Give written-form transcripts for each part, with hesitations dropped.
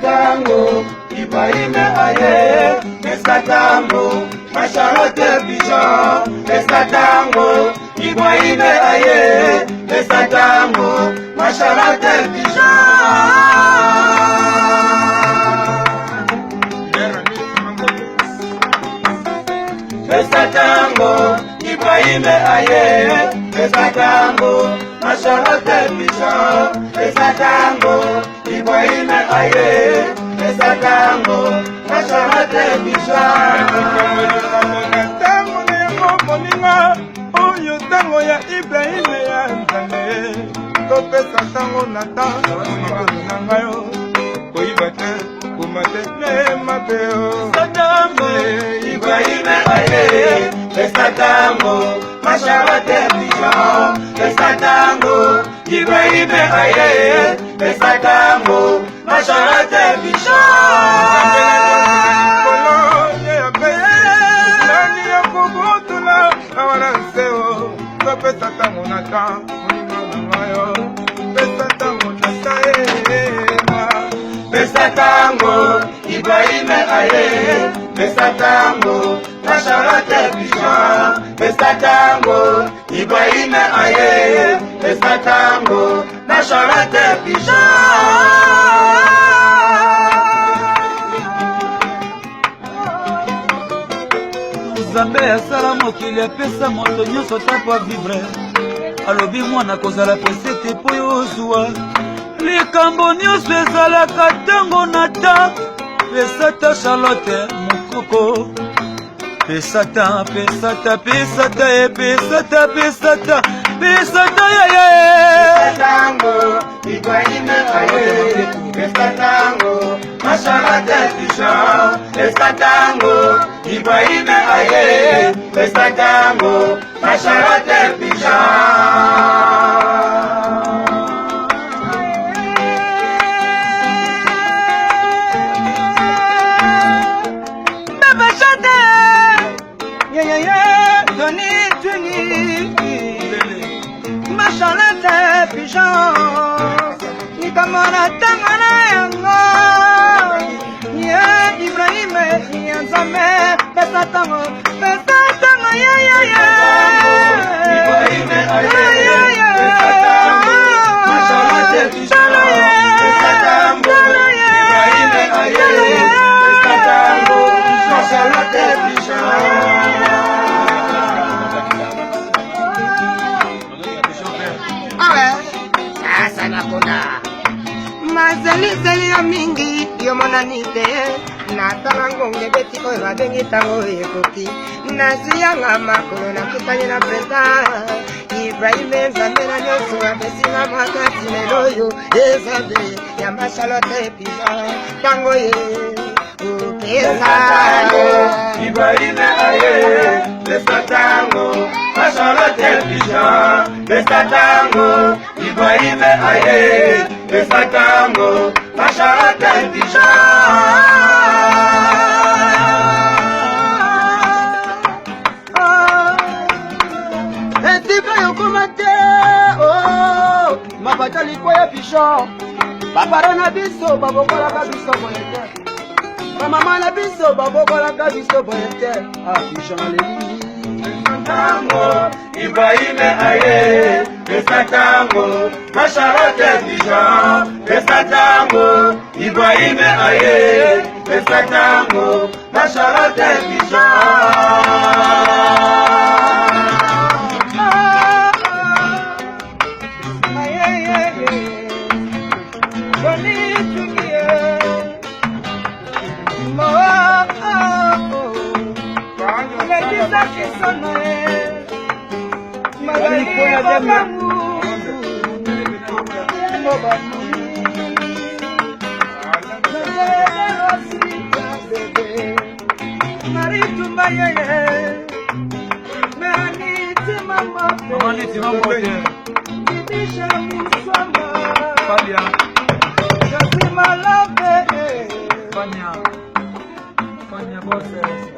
Tango, Ibrahim aye, Tango, Charlotte Pigeon, Tango, Ibrahim aye, Tango, Charlotte Pigeon. Tango, Ibrahim aye, Tango, Charlotte Pigeon, Tango, Ibrahim aye, Tango, Charlotte Pigeon. Tango ne moninga, oyo tango ya Ibrahim ya nzambe. Topesa tango na tango na ngayo, koyiba te, kumate ne mapeo. Tango, Ibrahim aye, Tango, Charlotte Pigeon, Tango, Ibrahim aye, Tango, Charlotte Pigeon. Tango, Ibrahim aye, Tango, Charlotte Pigeon, Tango, Ibrahim aye, Tango, Charlotte Pigeon. Nzambe asala mokili apesa moto nyonso ntango avivre alobi mwana kozala pesete mpo yo ozwa likambo nyonso ezalaka ntango na ta pesata Charlotte mokoko pesata pesata pesata e pesata pesata pesata yeye Tango Ibrahim aye Tango Charlotte Pigeon Tango Ibrahim aye Tango Charlotte Pigeon. Charlotte Pigeon, Nikamana Tangana Yango, Ya Ibrahim, Yanzame, Pesatango, Pesatango, Ya, Ibrahim, Charlotte Pigeon, Pesatango, Ibrahim, Pesatango, Charlotte Pigeon. Mazeli ya mingi yo monanite na talangonge beti oyo babengi tango ekoki naziyanga makolo na kutanye na preta Ibrahim Nzambe na nyonso apesinga makasi lelo oyo ezabe ya Charlotte Pigeon tango ye opesa Ibrahim aye Tango Charlotte Pigeon Tango Ibrahim aye Tango Charlotte Pigeon. Mabatali kwa ya Pigeon Babara na biso babokola ka biso boyete Mama na biso babokola ka biso boyete Pigeon aleli Tango Ibrahim aye Tango Charlotte Pigeon Tango Ibrahim aye Tango Charlotte Pigeon. Malia.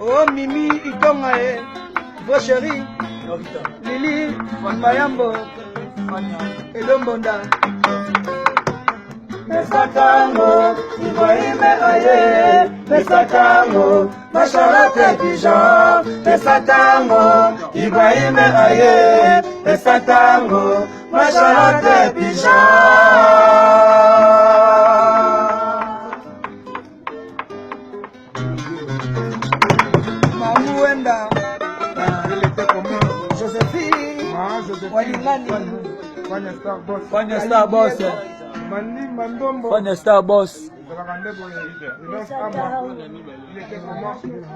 Oh Mimi Itonga vos chéri Lili Mayambo Elombonda Mesatango Ibrahime aye Mesatango Macharate Pigeon Mesatango Ibrahime aye Mesatango Macharate Pigeon Mamouenda Josephine Walingani Fanya Star Boss Fanya Star Boss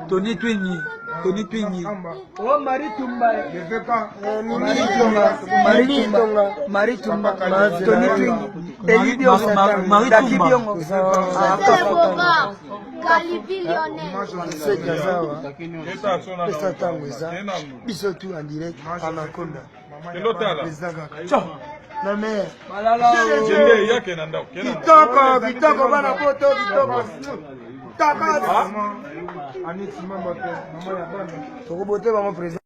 Tony Twinyi Oh Maritumba Maritumba Tony Twinyi Elibio Dakibiongo Bisotu en direct Anaconda na mère Kitoko bana poto Kitoko Taka Ani simamba mama ya bana Tokobote ba mo president